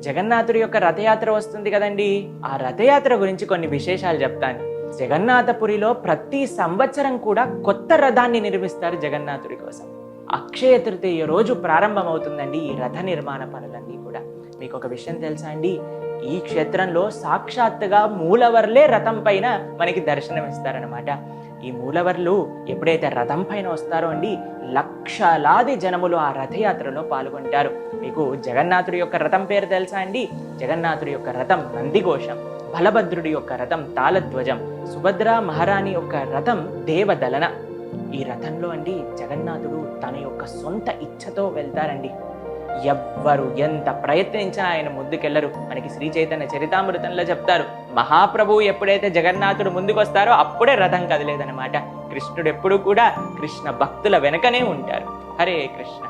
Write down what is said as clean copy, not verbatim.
జగన్నాథుడి యొక్క రథయాత్ర వస్తుంది కదండి. ఆ రథయాత్ర గురించి కొన్ని విశేషాలు చెప్తాను. జగన్నాథపురిలో ప్రతి సంవత్సరం కూడా కొత్త రథాన్ని నిర్మిస్తారు జగన్నాథుడి కోసం. అక్షయ తృతీయ రోజు ప్రారంభమవుతుందండి ఈ రథ నిర్మాణ పనులన్నీ కూడా. మీకు ఒక విషయం తెలుసా అండి, ఈ క్షేత్రంలో సాక్షాత్తుగా మూలవర్లే రథం పైన మనకి దర్శనమిస్తారనమాట. ఈ మూలవర్లు ఎప్పుడైతే రథం పైన వస్తారో అండి, లక్షలాది జనములు ఆ రథయాత్రలో పాల్గొంటారు. మీకు జగన్నాథుడి యొక్క రథం పేరు తెలుసా అండి? జగన్నాథుడి యొక్క రథం నందిఘోషం, బలభద్రుడి యొక్క రథం తాళధ్వజం, సుభద్ర మహారాణి యొక్క రథం దేవదలన. ఈ రథంలో అండి జగన్నాథుడు తన యొక్క సొంత ఇచ్ఛతో వెళ్తారండి. ఎవ్వరు ఎంత ప్రయత్నించినా ఆయన ముందుకెళ్లరు. మనకి శ్రీ చైతన్య చరితామృతంలో చెప్తారు, మహాప్రభువు ఎప్పుడైతే జగన్నాథుడు ముందుకు వస్తారో అప్పుడే రథం కదిలేదనమాట. కృష్ణుడు ఎప్పుడు కూడా కృష్ణ భక్తుల వెనకనే ఉంటారు. హరే కృష్ణ.